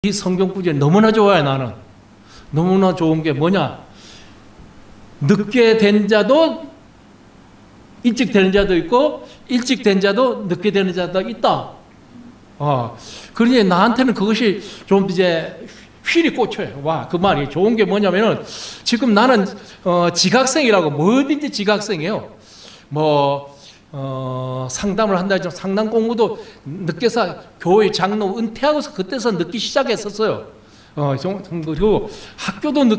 이 성경 구절이 너무나 좋아요. 나는 너무나 좋은 게 뭐냐, 늦게 된 자도 일찍 되는 자도 있고 일찍 된 자도 늦게 되는 자도 있다. 그러니 나한테는 그것이 좀 이제 휠이 꽂혀요. 와, 그 말이 좋은 게 뭐냐면은, 지금 나는 지각생이라고, 뭐든지 지각생이에요. 상담을 한다 해서 상담 공부도 늦게서 교회 장로 은퇴하고서 그때서 늦기 시작했었어요. 그리고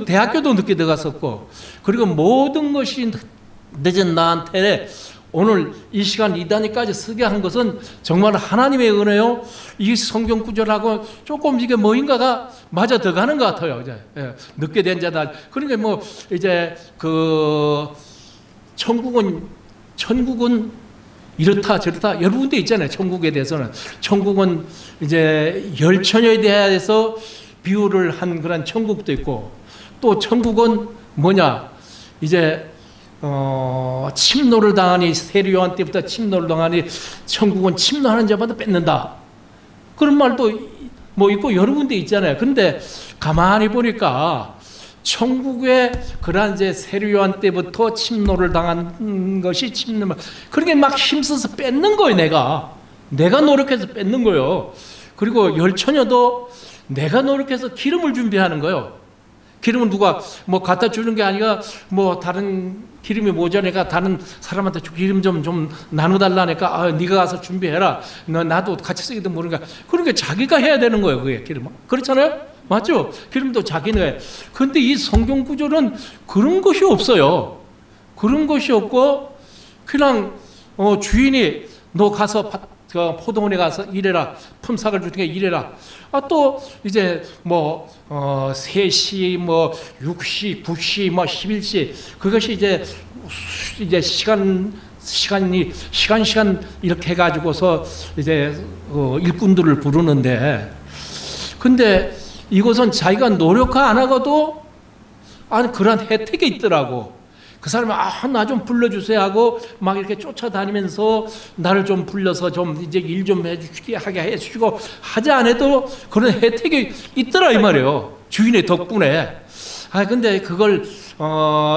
대학교도 늦게 들어갔었고, 그리고 모든 것이 늦은 나한테 오늘 이 시간 이 단위까지 서게 한 것은 정말 하나님의 은혜요. 이 성경 구절하고 조금 이게 뭐인가가 맞아 들어가는 것 같아요. 이제 늦게 된 자다. 그러니까 이제 천국은 이렇다 저렇다 여러 군데 있잖아요. 천국에 대해서는 천국은 이제 열처녀에 대해서 비유를 한 그런 천국도 있고, 또 천국은 뭐냐, 이제 침노를 당하니, 세례요한 때부터 침노를 당하니 천국은 침노하는 자마다 뺏는다, 그런 말도 있고 여러 군데 있잖아요. 그런데 가만히 보니까 천국에 그러한 이제 세례요한 때부터 침노를 당한 것이 침노, 그러게 막 힘써서 뺏는 거예요. 내가 노력해서 뺏는 거예요. 그리고 열처녀도 내가 노력해서 기름을 준비하는 거예요. 기름은 누가 갖다 주는 게 아니라 다른 기름이 모자라니까 다른 사람한테 기름 좀 나눠달라니까 네가 가서 준비해라. 나도 같이 쓰기도 모르니까. 그러니까 자기가 해야 되는 거예요. 그게 기름. 그렇잖아요? 맞죠? 기름도 자기는 해. 그런데 이 성경 구절은 그런 것이 없어요. 그런 것이 없고 그냥 주인이 너 가서 포도원에 가서 일해라. 품삯을 줄 테니까 일해라. 또 이제 3시, 6시, 9시, 11시, 그것이 이제 시간 이렇게 해가지고서 이제 일꾼들을 부르는데, 근데 이것은 자기가 노력 안 하고도 그런 혜택이 있더라고. 그 사람이 나 좀 불러주세요 하고 막 이렇게 쫓아다니면서 나를 좀 불러서 좀 이제 일 좀 해주시게 하게 해주시고, 하지 않아도 그런 혜택이 있더라 이 말이에요. 주인의 덕분에. 근데 그걸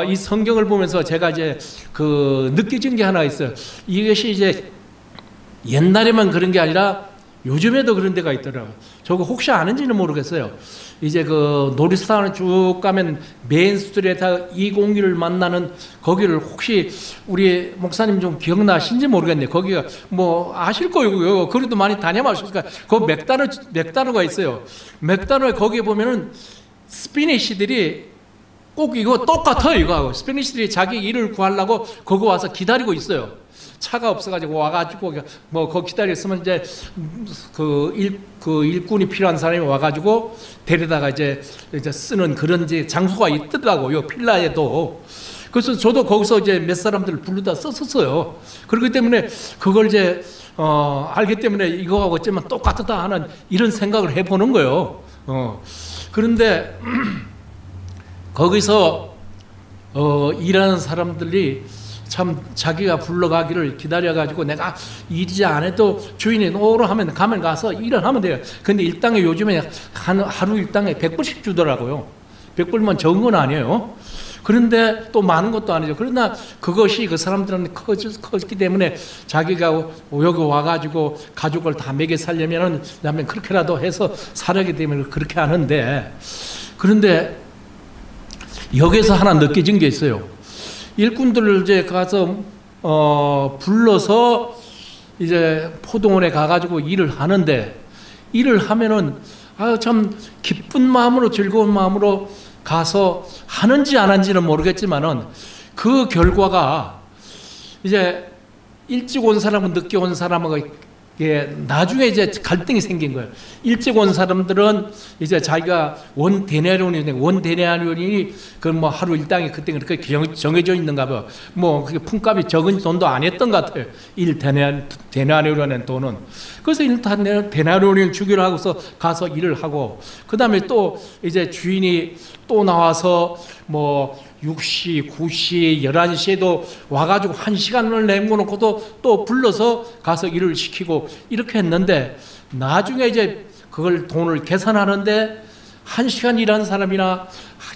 이 성경을 보면서 제가 이제 느껴진 게 하나 있어요. 이것이 이제 옛날에만 그런 게 아니라 요즘에도 그런 데가 있더라고요. 저거 혹시 아는지는 모르겠어요. 이제 놀이스타를 쭉 가면 메인 스트리트에다 201을 만나는 거기를 혹시 우리 목사님 좀 기억나신지 모르겠네요. 거기가 아실 거예요. 그래도 많이 다녀봤으니까. 그 맥다르가 있어요. 맥다르에 거기에 보면은 스피니시들이 꼭 이거 똑같아요. 이거하고 스피니시들이 자기 일을 구하려고 거기 와서 기다리고 있어요. 차가 없어가지고 와가지고 거기 기다리고 있으면 이제 일꾼이 필요한 사람이 와가지고 데려다가 이제 쓰는 그런 이제 장소가 있더라고요. 필라에도. 그래서 저도 거기서 이제 몇 사람들을 부르다 썼었어요. 그렇기 때문에 그걸 이제 알기 때문에 이거하고 어쩌면 똑같다 하는 이런 생각을 해보는 거예요. 그런데 거기서 일하는 사람들이 참 자기가 불러가기를 기다려가지고, 내가 일이지 안 해도 주인이 오라 하면 가면 가서 일을 하면 돼요. 근데 일당에 요즘에 하루 일당에 100불씩 주더라고요. 100불만 적은 건 아니에요. 그런데 또 많은 것도 아니죠. 그러나 그것이 그 사람들은 컸기 때문에 자기가 여기 와가지고 가족을 다 먹여 살려면은 그렇게라도 해서 살아기 때문에 그렇게 하는데, 그런데 여기서 하나 느껴진 게 있어요. 일꾼들을 이제 가서 불러서 이제 포도원에 가가지고 일을 하는데, 일을 하면은 참 기쁜 마음으로 즐거운 마음으로 가서 하는지 안 하는지는 모르겠지만은 그 결과가 이제 일찍 온 사람은 늦게 온 사람하고 나중에 이제 갈등이 생긴 거예요. 일찍 온 사람들은 이제 자기가 원 데나리온이 하루 일당이 그때 그렇게 정해져 있는가 봐요. 그게 품값이 적은 돈도 아니었던 것 같아요. 데나리온의 돈은. 그래서 일단 데나리온을 주기로 하고서 가서 일을 하고, 그 다음에 또 이제 주인이 또 나와서 6시, 9시, 11시에도 와가지고 1시간을 내모놓고도 또 불러서 가서 일을 시키고 이렇게 했는데, 나중에 이제 그걸 돈을 계산하는데 1시간 일한 사람이나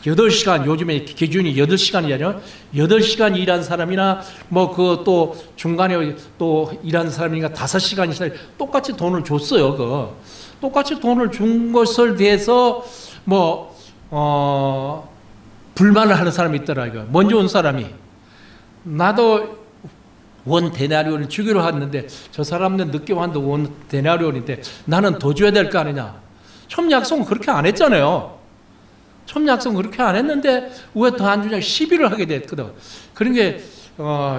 8시간, 요즘에 기준이 8시간이잖아요. 8시간 일한 사람이나 뭐 그 또 중간에 또 일한 사람이니까 5시간 이상 똑같이 돈을 줬어요. 똑같이 돈을 준 것을 대해서 뭐 불만을 하는 사람이 있더라고요. 먼저 온 사람이 나도 원 데나리온을 주기로 했는데 저 사람은 늦게 왔는데 원 데나리온인데 나는 더 줘야 될 거 아니냐. 처음 약속은 그렇게 안 했잖아요. 처음 약속은 그렇게 안 했는데 왜 더 안 주냐 시비를 하게 됐거든. 그런 게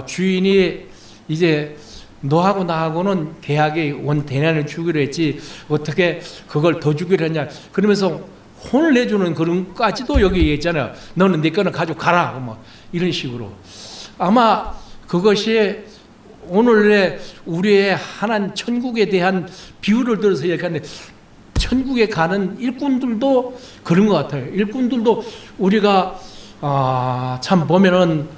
주인이 이제 너하고 나하고는 계약이 원 데나리온을 주기로 했지 어떻게 그걸 더 주기로 했냐. 그러면서 혼을 내주는 그런 까지도 여기 얘기했잖아요. 너는 네 거는 가지고 가라. 뭐 이런 식으로. 아마 그것이 오늘의 우리의 하나님 천국에 대한 비유를 들어서 얘기하는데 천국에 가는 일꾼들도 그런 것 같아요. 일꾼들도 우리가 참 보면은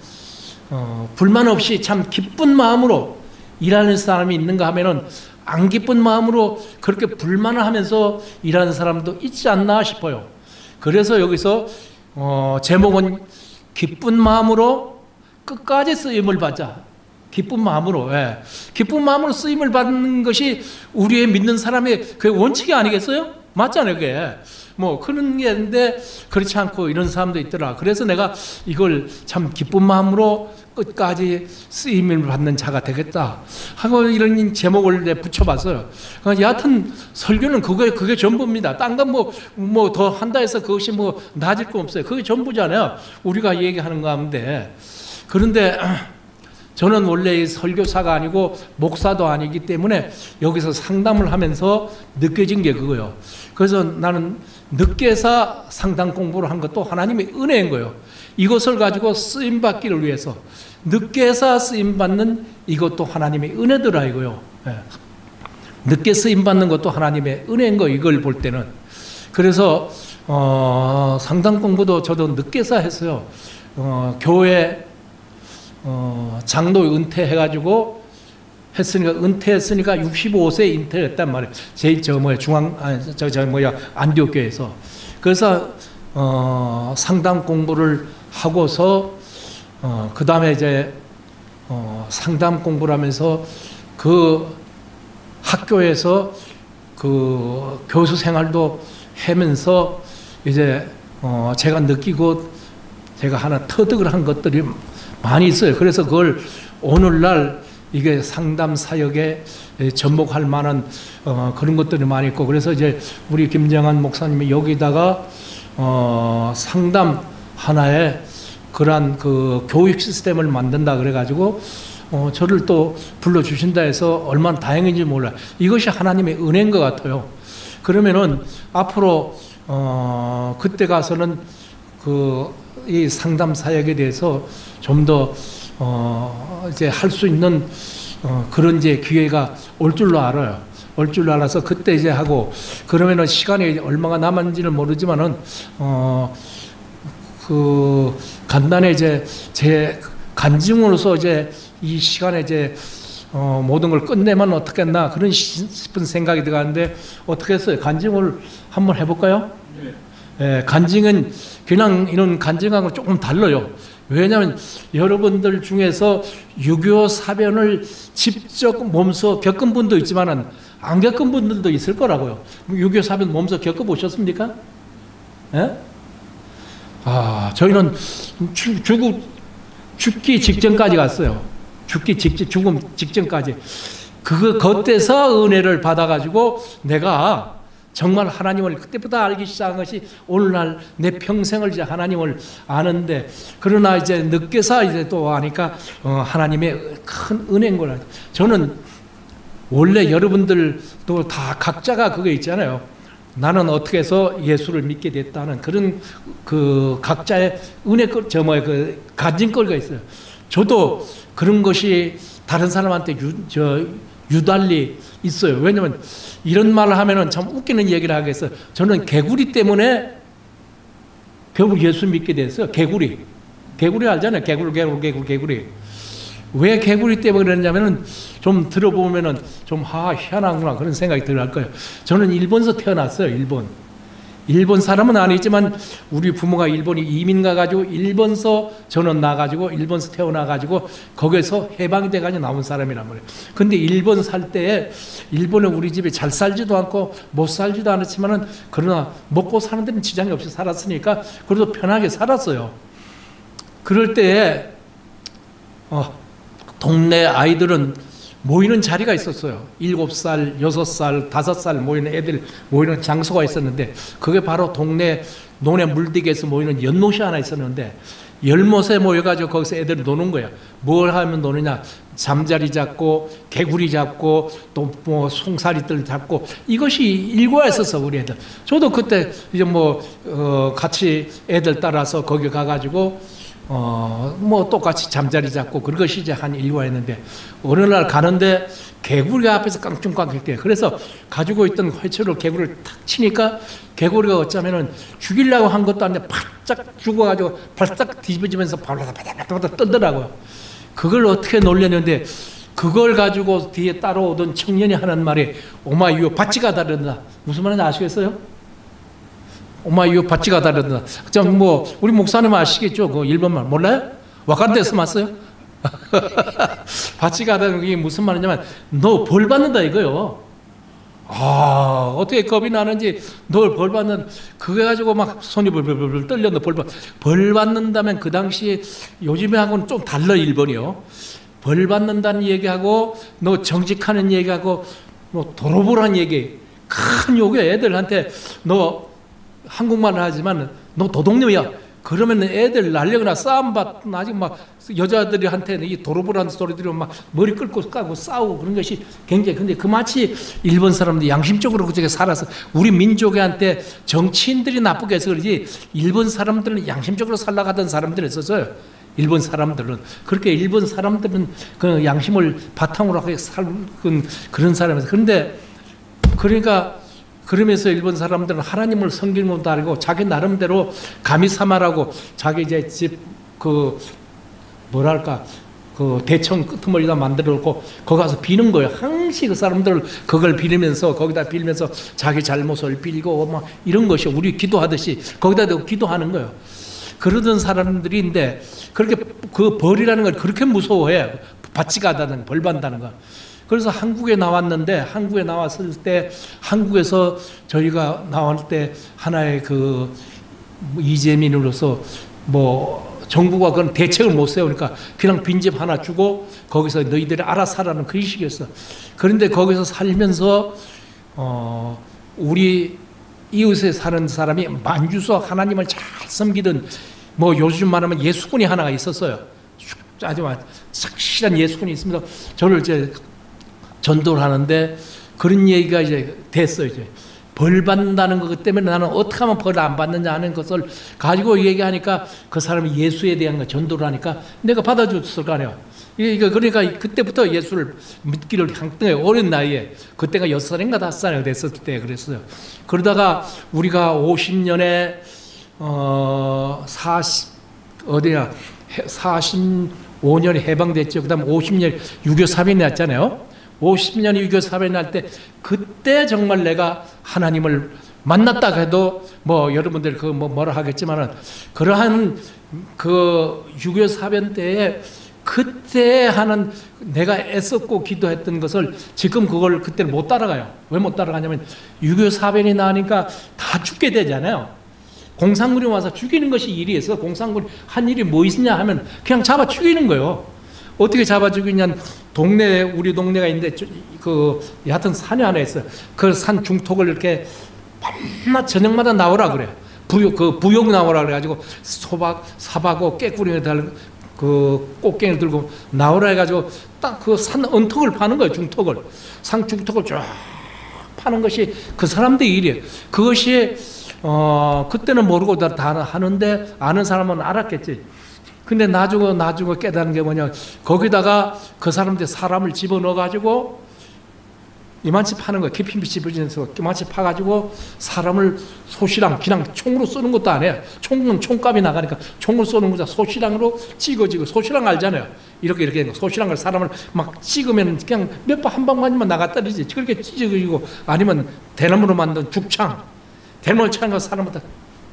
불만 없이 참 기쁜 마음으로 일하는 사람이 있는가 하면은 안 기쁜 마음으로 그렇게 불만을 하면서 일하는 사람도 있지 않나 싶어요. 그래서 여기서 제목은 기쁜 마음으로 끝까지 쓰임을 받자. 기쁜 마음으로, 예. 기쁜 마음으로 쓰임을 받는 것이 우리의 믿는 사람의 그 원칙이 아니겠어요? 맞잖아요, 그게. 뭐 그런 게 있는데 그렇지 않고 이런 사람도 있더라. 그래서 내가 이걸 참 기쁜 마음으로 끝까지 쓰임을 받는 자가 되겠다 하고 이런 제목을 붙여봤어요. 그러니까 여하튼 설교는 그게 전부입니다. 딴 건 뭐 더 한다 해서 그것이 뭐 나아질 거 없어요. 그게 전부잖아요. 우리가 얘기하는 가운데. 그런데 저는 원래 설교사가 아니고 목사도 아니기 때문에 여기서 상담을 하면서 느껴진 게 그거예요. 그래서 나는 늦게서 상담 공부를 한 것도 하나님의 은혜인 거예요. 이것을 가지고 쓰임받기를 위해서 늦게서 쓰임받는 이것도 하나님의 은혜더라 이거요. 예. 늦게 쓰임받는 것도 하나님의 은혜인 거 이걸 볼 때는. 그래서 상담 공부도 저도 늦게서 했어요. 교회 장로 은퇴해가지고 은퇴했으니까 65세 은퇴했단 말이에요. 안디옥교에서. 그래서 상담 공부를 하고서 그 다음에 이제 상담 공부를 하면서 그 학교에서 그 교수 생활도 하면서 이제 제가 느끼고 제가 하나 터득을 한 것들이 많이 있어요. 그래서 그걸 오늘날 이게 상담 사역에 접목할 만한 그런 것들이 많이 있고, 그래서 이제 우리 김정한 목사님이 여기다가 상담 하나의 그러한 그 교육 시스템을 만든다 그래가지고 저를 또 불러주신다 해서 얼마나 다행인지 몰라요. 이것이 하나님의 은혜인 것 같아요. 그러면은 앞으로 그때 가서는 이 상담 사역에 대해서 좀 더 이제 할 수 있는 그런 이제 기회가 올 줄로 알아요. 올 줄로 알아서 그때 이제 하고, 그러면은 시간이 얼마가 남았는지는 모르지만은 간단히 이제 제 간증으로서 이제 이 시간에 이제 모든 걸 끝내면 어떻겠나 그런 싶은 생각이 들어가는데 어떻게 했어요? 간증을 한번 해볼까요? 네. 예, 간증은 그냥 이런 간증하고 조금 달라요. 왜냐하면 여러분들 중에서 6.25 사변을 직접 몸소 겪은 분도 있지만 안 겪은 분들도 있을 거라고요. 6.25 사변 몸소 겪어보셨습니까? 예? 저희는 죽기 직전까지 갔어요. 죽음 직전까지. 그때서 은혜를 받아가지고 내가 정말 하나님을 그때부터 알기 시작한 것이 오늘날 내 평생을 이제 하나님을 아는데, 그러나 이제 늦게서 이제 또 아니까 하나님의 큰 은혜인 걸 알죠. 저는 원래 여러분들도 다 각자가 그거 있잖아요. 나는 어떻게 해서 예수를 믿게 됐다는 그런 그 각자의 은혜 그 간증거리가 있어요. 저도 그런 것이 다른 사람한테 유달리 있어요. 왜냐하면 이런 말을 하면은 참 웃기는 얘기를 하겠어요. 저는 개구리 때문에 결국 예수 믿게 됐어요. 개구리 알잖아요. 개구리. 왜 개구리 때문에 그랬냐면은 좀 들어보면은 좀 희한하구나 그런 생각이 들어갈 거예요. 저는 일본에서 태어났어요. 일본 사람은 아니지만 우리 부모가 일본에 이민 가가지고 일본서 저는 나가지고 일본서 태어나가지고 거기서 해방이 돼가지고 나온 사람이란 말이에요. 근데 일본 살 때에 일본에 우리 집에 잘 살지도 않고 못 살지도 않았지만은 그러나 먹고 사는 데는 지장이 없이 살았으니까 그래도 편하게 살았어요. 그럴 때에 동네 아이들은 모이는 자리가 있었어요. 7살, 6살, 5살 모이는 애들 모이는 장소가 있었는데 그게 바로 동네 논에 물디게에서 모이는 연못이 하나 있었는데 연못에 모여가지고 거기서 애들이 노는 거야. 뭘 하면 노느냐? 잠자리 잡고 개구리 잡고 또 뭐 송사리들 잡고 이것이 일과였었어 우리 애들. 저도 그때 이제 같이 애들 따라서 거기 가가지고 똑같이 잠자리 잡고 그것이 이제 한 일과였는데 어느 날 가는데 개구리가 앞에서 깡충깡충대. 그래서 가지고 있던 회초로 개구리를 탁 치니까 개구리가 어쩌면은 죽이려고 한 것도 아닌데 바짝 죽어가지고 발짝 뒤집어지면서 바다바다바다 떨더라고요. 그걸 어떻게 놀렸는데 그걸 가지고 뒤에 따라오던 청년이 하는 말이 오마이유 바치가 다른다. 무슨 말인지 아시겠어요? 오마이유 바치가 다른다. 우리 목사님 아시겠죠? 그 일본말 몰라요? 와칸데스 맞어요? 바치가 다른 게 무슨 말이냐면 너 벌 받는다 이거요. 어떻게 겁이 나는지 너 벌 받는 그거 가지고 막 손이 벌벌 떨려. 너 벌 받는다면 그 당시 요즘하고는 좀 달라 일본이요. 벌 받는다는 얘기하고 너 정직하는 얘기하고 도로보라는 얘기 큰 요게 애들한테 너 한국말을 하지만 너 도둑놈이야. 그러면 애들 날려거나 싸움받 아직 막 여자들한테는 이 도로보라는 소리 들으면 막 머리 끌고 까고 싸우고 그런 것이 굉장히 근데 그 마치 일본 사람들이 양심적으로 그쪽에 살아서 우리 민족한테 정치인들이 나쁘게 해서 그러지 일본 사람들은 양심적으로 살아가던 사람들이 있었어요. 일본 사람들은 그렇게 일본 사람들은 그 양심을 바탕으로 하게 살은 그런 사람이었어요. 그런데 그러면서 일본 사람들은 하나님을 섬기는 것도 아니고 자기 나름대로 가미사마라고 자기 이제 집 대청 끄트머리다 만들어 놓고 거기 가서 비는 거예요. 항시 그 사람들 그걸 빌면서 거기다 빌면서 자기 잘못을 빌고 막 이런 것이 우리 기도하듯이 거기다 대고 기도하는 거예요. 그러던 사람들인데 그렇게 그 벌이라는 걸 그렇게 무서워해. 바치가 하다는 벌 받는다는 거. 그래서 한국에 나왔는데 한국에 나왔을 때 한국에서 저희가 나올 때 하나의 그 이재민으로서 정부가 그런 대책을 못 세우니까 그냥 빈집 하나 주고 거기서 너희들이 알아서 살라는 그런 식이었어. 그런데 거기서 살면서 우리 이웃에 사는 사람이 만주서 하나님을 잘 섬기던 요즘 말하면 예수꾼이 하나가 있었어요. 아주 착실한 예수꾼이 있습니다. 저를 이제 전도를 하는데 그런 얘기가 이제 됐어요. 이제 벌 받는다는 것 때문에 나는 어떻게 하면 벌을 안 받느냐 하는 것을 가지고 얘기하니까 그 사람이 예수에 대한 거 전도를 하니까 내가 받아줬을 거 아니에요. 그러니까 그때부터 예수를 믿기를 강등해. 어린 나이에 그때가 6살인가 5살인가 됐을 때 그랬어요. 그러다가 우리가 50년에 45년에 해방됐죠. 그 다음 50년 6.25 사변이 났잖아요. 50년이 6.25 사변이 날 때 그때 정말 내가 하나님을 만났다 해도 여러분들 뭐라 하겠지만은 그러한 그 6.25 사변 때에 그때 하는 내가 애썼고 기도했던 것을 지금 그걸 그때는 못 따라가요. 왜 못 따라가냐면 6.25 사변이 나니까 다 죽게 되잖아요. 공산군이 와서 죽이는 것이 일이었어. 공산군이 한 일이 뭐 있냐 하면 그냥 잡아 죽이는 거예요. 어떻게 잡아 죽이냐면 우리 동네가 있는데 여하튼 산이 하나 있어요. 그 산 중턱을 이렇게 밤낮 저녁마다 나오라 그래요. 부역 나오라 그래가지고 사바고 깨꾸리에 달고 그 꽃갱이를 들고 나오라 해가지고 딱 그 산 언덕을 파는 거예요. 중턱을. 산 중턱을 쫙 파는 것이 그 사람들의 일이에요. 그것이 그때는 모르고 다 하는데 아는 사람은 알았겠지. 근데 나중에 깨달은 게 뭐냐. 거기다가 그 사람들 사람을 집어넣어가지고 이만치 파는 거예요. 깊이 집어지면서 이만치 파가지고 사람을 소시랑 그냥 총으로 쏘는 것도 안 해요. 총은 총값이 나가니까 총을 쏘는 거죠. 소시랑으로 찍어지고, 소시랑 알잖아요. 이렇게 소시랑을 사람을 막 찍으면 그냥 몇 번 한 방 맞으면 나가 떨어지지. 그렇게 찢어지고, 아니면 대나무로 만든 죽창, 대나무를 차는 거 사람마다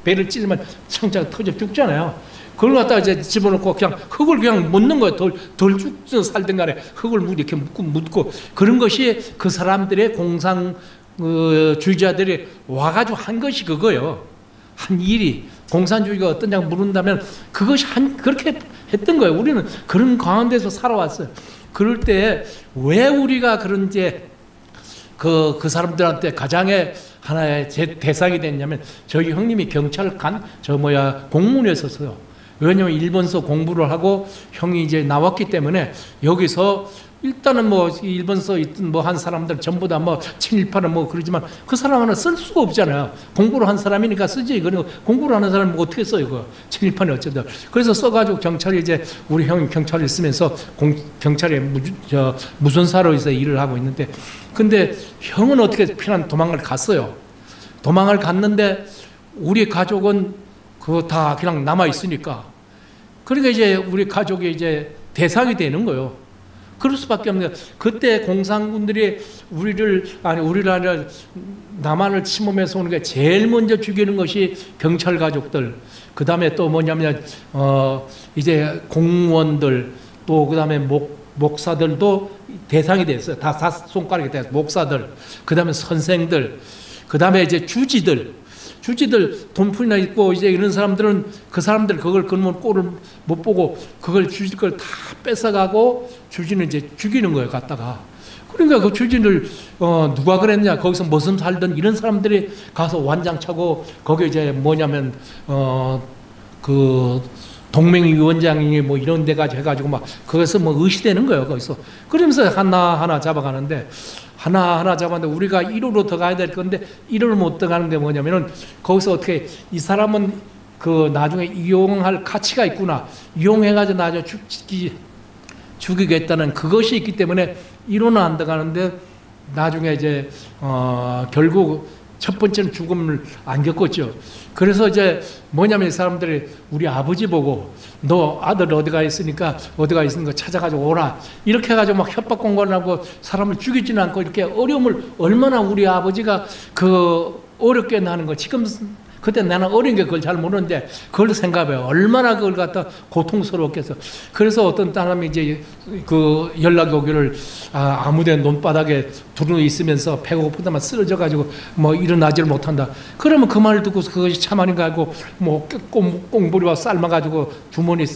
배를 찌르면 창자가 터져 죽잖아요. 그걸 갖다가 이제 집어넣고 그냥 흙을 그냥 묻는 거예요. 덜 죽든 살든 간에 흙을 이렇게 묻고 그런 것이 그 사람들의 공산주의자들이 와가지고 한 것이 그거예요. 한 일이 공산주의가 어떠냐고 물은다면 그것이 그렇게 했던 거예요. 우리는 그런 가운데서 살아왔어요. 그럴 때 왜 우리가 그런 이제 그 사람들한테 가장의 하나의 대상이 됐냐면 저희 형님이 경찰관 공무원이었었어요. 왜냐면 일본서 공부를 하고 형이 이제 나왔기 때문에 여기서 일단은 뭐 일본서 있던 뭐 한 사람들 전부 다 뭐 친일파는 뭐 그러지만 그 사람 하나 쓸 수가 없잖아요. 공부를 한 사람이니까 쓰지. 그리고 공부를 하는 사람은 뭐 어떻게 써요? 그 친일파는 어쩌다. 그래서 써가지고 경찰이 이제 우리 형이 경찰에 있으면서 경찰에 무선사로 해서 일을 하고 있는데, 근데 형은 어떻게 피난 도망을 갔어요. 도망을 갔는데 우리 가족은 그거 다 그냥 남아 있으니까, 그러니까 이제 우리 가족이 이제 대상이 되는 거예요. 그럴 수밖에 없는 거예요. 그때 공산군들이 우리를 아니라 남한을 침범해서 오는 게 제일 먼저 죽이는 것이 경찰 가족들. 그 다음에 또 뭐냐면 이제 공무원들, 또 그 다음에 목사들도 대상이 됐어요. 다 손가락이 됐어요. 목사들, 그 다음에 선생들, 그 다음에 이제 주지들 돈풀이나 있고 이제 이런 사람들은 그 사람들 그걸 그러면 꼴을 못 보고 그걸 주질 걸 다 뺏어가고 주진을 이제 죽이는 거예요. 갖다가. 그러니까 그 주진을 누가 그랬냐, 거기서 무슨 살던 이런 사람들이 가서 완장차고 거기 이제 뭐냐면 그 동맹위원장이 뭐 이런 데까지 해가지고 막 거기서 뭐 의시되는 거예요. 거기서. 그러면서 하나하나 잡아가는데, 하나하나 잡았는데 우리가 1호로 더 가야 될 건데 1호를 못 들어가는 게 뭐냐면은 거기서 어떻게 이 사람은 그 나중에 이용할 가치가 있구나, 이용해가지고 나중에 죽이겠다는 그것이 있기 때문에 1호는 안 들어가는데, 나중에 이제 결국 첫 번째는 죽음을 안 겪었죠. 그래서 이제 뭐냐면 이 사람들이 우리 아버지 보고 너 아들 어디가 있으니까 찾아가지고 오라, 이렇게 해가지고 막 협박 공갈을 하고 사람을 죽이지는 않고 이렇게 어려움을 얼마나 우리 아버지가 그 어렵게 하는 거. 지금 그때 나는 어린 게 그걸 잘 모르는데 그걸 생각해요. 얼마나 그걸 갖다 고통스러웠겠어. 그래서 어떤 사람이 이제 그 연락이 오기를 아무데 논바닥에 두루 있으면서 배고프다만 쓰러져가지고 뭐 일어나지를 못한다. 그러면 그 말을 듣고서 그것이 참 아닌가 하고 뭐 꽁보리와 삶아가지고 주머니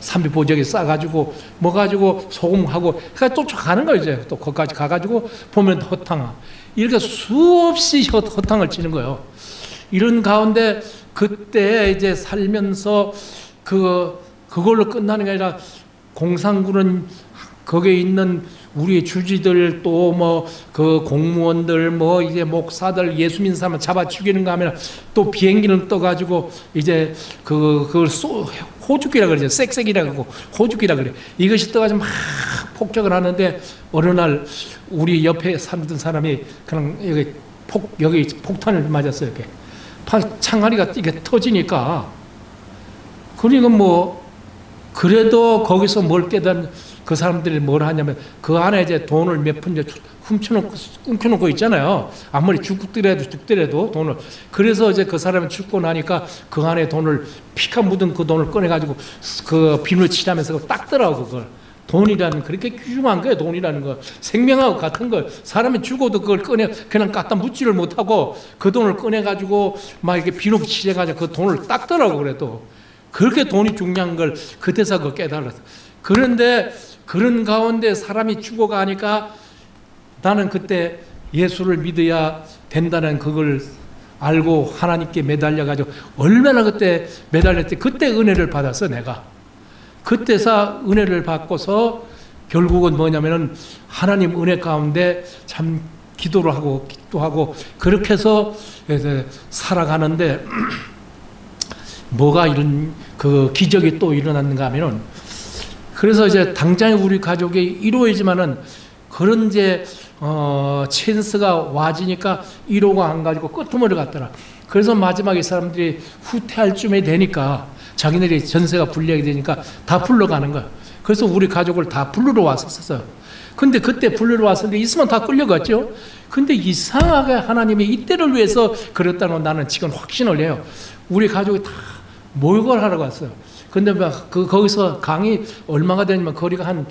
삼비보적에 싸가지고 뭐 가지고 소금하고 그러니까 쫓아가는 거예요. 이제 또 거기까지 가가지고 보면 허탕아, 이렇게 수없이 허탕을 치는 거예요. 이런 가운데 그때 이제 살면서 그걸로 끝나는 게 아니라 공산군은 거기에 있는 우리 주지들, 또 뭐 그 공무원들, 뭐 이제 목사들, 예수 믿는 사람을 잡아 죽이는 거 하면 또 비행기를 떠가지고 이제 그걸 호주기라 그러죠. 쌕쌕이라 그러고 호주기라 그래. 이것이 떠가지고 막 폭격을 하는데 어느 날 우리 옆에 살던 사람이 그냥 여기 폭탄을 맞았어요. 이렇게 창아리가 이게 터지니까. 그러니까 뭐 그래도 거기서 뭘 깨달은 그 사람들이 뭘 하냐면 그 안에 이제 돈을 몇 푼 끊겨놓고 있잖아요. 아무리 죽더라도 돈을. 그래서 이제 그 사람이 죽고 나니까 그 안에 돈을 피가 묻은 그 돈을 꺼내가지고 그 비누를 칠하면서 닦더라고. 그걸. 돈이라는 그렇게 귀중한 거예요. 돈이라는 거 생명하고 같은 거. 사람이 죽어도 그걸 그냥 갖다 묻지를 못하고 그 돈을 꺼내가지고 막 이렇게 비누 칠해가지고 그 돈을 닦더라고. 그래도 그렇게 돈이 중요한 걸 그때서 그 깨달았어. 그런데 그런 가운데 사람이 죽어가니까 나는 그때 예수를 믿어야 된다는 그걸 알고 하나님께 매달려가지고 얼마나 그때 매달렸지. 그때 은혜를 받았어. 내가 그때서 은혜를 받고서 결국은 뭐냐면은 하나님 은혜 가운데 참 기도를 하고 기도하고 그렇게 해서 살아가는데 뭐가 이런 그 기적이 또 일어났는가 하면은, 그래서 이제 당장에 우리 가족이 1호이지만은 그런 이제 찬스가 와지니까 1호가 안 가지고 끄트머리 갔더라. 그래서 마지막에 사람들이 후퇴할 쯤에 되니까 자기네들이 전세가 불리하게 되니까 다 불러가는 거야. 그래서 우리 가족을 다 부르러 왔었어요. 근데 그때 부르러 왔었는데 있으면 다 끌려갔죠. 근데 이상하게 하나님이 이때를 위해서 그랬다는 나는 지금 확신을 해요. 우리 가족이 다 모욕을 하러 갔어요. 근데 막 거기서 강이 얼마가 되냐면 거리가 한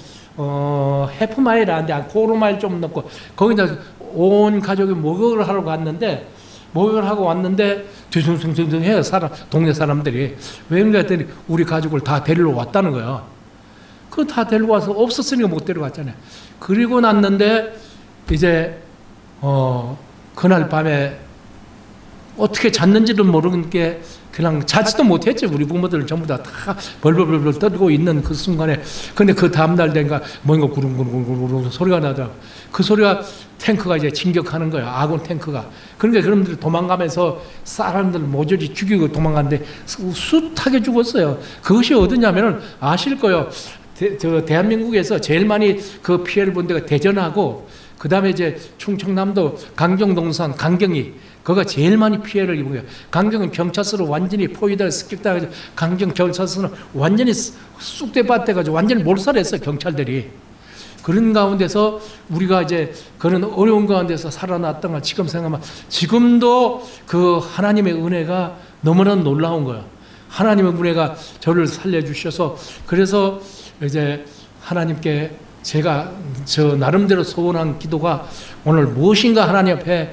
해프마일 안 돼, 한 코로마일 좀 넘고 거기다 온 가족이 목욕을 하러 갔는데 목욕을 하고 왔는데 뒤숭숭숭해요. 동네 사람들이. 왜 그런가 했더니 우리 가족을 다 데리러 왔다는 거야. 그거 다 데리고 와서 없었으니까 못 데려갔잖아요. 그리고 났는데 이제 그날 밤에 어떻게 잤는지도 모르는 게 그냥 자지도 못했죠. 우리 부모들 전부 다 벌벌벌벌 떨고 있는 그 순간에. 근데 그 다음날 된가 뭔가 구릉구릉구릉 소리가 나더라고. 그 소리가 탱크가 이제 진격하는 거예요. 아군 탱크가. 그러니까 그놈들이 도망가면서 사람들 모조리 죽이고 도망갔는데 숱하게 죽었어요. 그것이 어디냐면은 아실 거예요. 대한민국에서 제일 많이 그 피해를 본 데가 대전하고 그 다음에 이제 충청남도 강정동산 강경이 그거가 제일 많이 피해를 입은 거예요. 강경은 경찰서로 완전히 포위되어 습격당해서 강경 경찰서는 완전히 쑥대밭돼가지고 완전히 몰살했어요. 경찰들이. 그런 가운데서 우리가 이제 그런 어려운 가운데서 살아났던 걸 지금 생각하면 지금도 그 하나님의 은혜가 너무나 놀라운 거예요. 하나님의 은혜가 저를 살려주셔서 그래서 이제 하나님께 제가 저 나름대로 소원한 기도가 오늘 무엇인가 하나님 앞에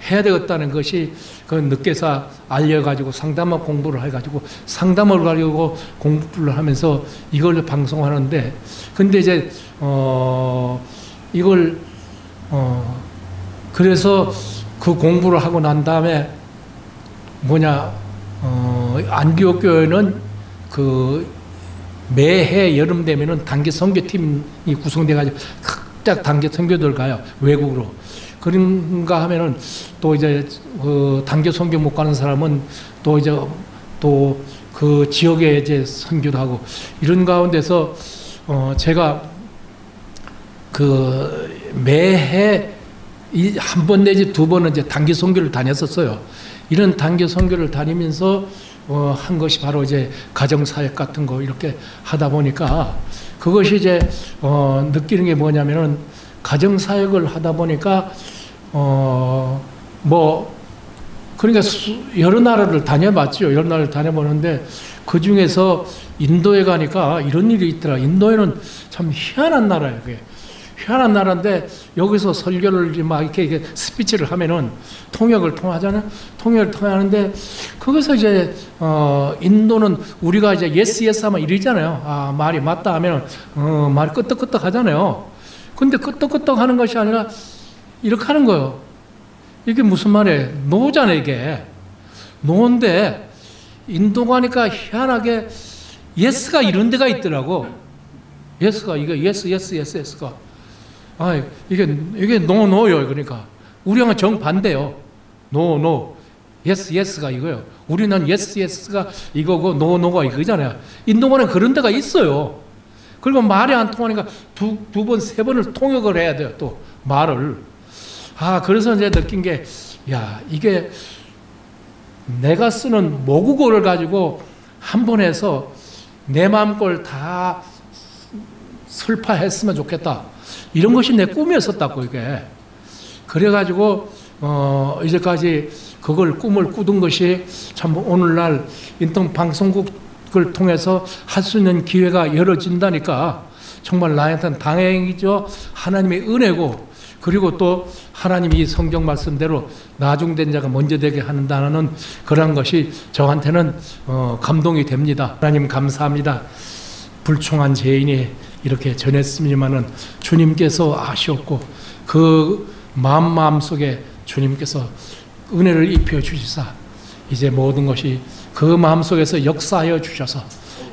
해야 되겠다는 것이 그 늦게서 알려가지고 상담학 공부를 해가지고 상담을 가지고 공부를 하면서 이걸 방송하는데 근데 이제 이걸 그래서 그 공부를 하고 난 다음에 안디옥 교회는 그 매해 여름 되면은 단기 선교팀이 구성돼가지고 각각 단기 선교들 가요. 외국으로. 그런가 하면은 또 이제 그 단기 선교 못 가는 사람은 또 이제 또 그 지역에 이제 선교도 하고 이런 가운데서 제가 그 매해 한 번 내지 두 번은 이제 단기 선교를 다녔었어요. 이런 단기 선교를 다니면서 한 것이 바로 이제 가정사역 같은 거 이렇게 하다 보니까 그것이 이제 느끼는 게 뭐냐면은 가정사역을 하다 보니까 그러니까 여러 나라를 다녀봤죠. 여러 나라를 다녀보는데 그 중에서 인도에 가니까 이런 일이 있더라. 인도에는 참 희한한 나라예요. 그게. 희한한 나라인데 여기서 설교를 막 이렇게 스피치를 하면은 통역을 통하잖아요. 통역을 통하는데 거기서 이제 인도는 우리가 이제 예스 예스 하면 이러잖아요. 아 말이 맞다 하면 말이 끄떡끄떡 하잖아요. 근데 끄떡끄떡 하는 것이 아니라 이렇게 하는 거예요. 이게 무슨 말이에요? 노잖아요, 이게. 노인데, 인도 가니까 희한하게 예스가 이런 데가 있더라고. 예스가, 예스가. 아, 이게 노요, 그러니까. 우리랑은 정반대요. 노. 예스가 이거예요. 우리는 예스가 이거고, 노가 이거잖아요. 인도가는 그런 데가 있어요. 그리고 말이 안 통하니까 두 번, 세 번을 통역을 해야 돼요, 또, 말을. 그래서 이제 느낀 게, 이게 내가 쓰는 모국어를 가지고 한 번 해서 내 마음걸 다 설파했으면 좋겠다. 이런 것이 내 꿈이었었다고, 이게. 그래가지고, 이제까지 그걸 꿈을 꾸던 것이 참 오늘날 인터넷 방송국을 통해서 할 수 있는 기회가 열어진다니까 정말 나한테는 다행이죠. 하나님의 은혜고, 그리고 또 하나님이 성경 말씀대로 나중된 자가 먼저 되게 한다는 그런 것이 저한테는 감동이 됩니다. 하나님 감사합니다. 불충한 죄인이 이렇게 전했습니다마는 주님께서 아시옵고 그 마음속에 주님께서 은혜를 입혀 주시사 이제 모든 것이 그 마음속에서 역사하여 주셔서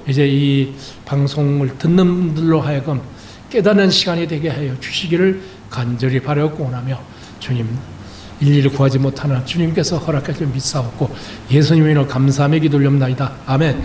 이제 이 방송을 듣는 분들로 하여금 깨닫는 시간이 되게 하여 주시기를 간절히 바라고 원하며 주님 일일이 구하지 못하나 주님께서 허락해 주 믿사옵고 예수님의 이름으로 감사하며 기도올옵나이다. 아멘.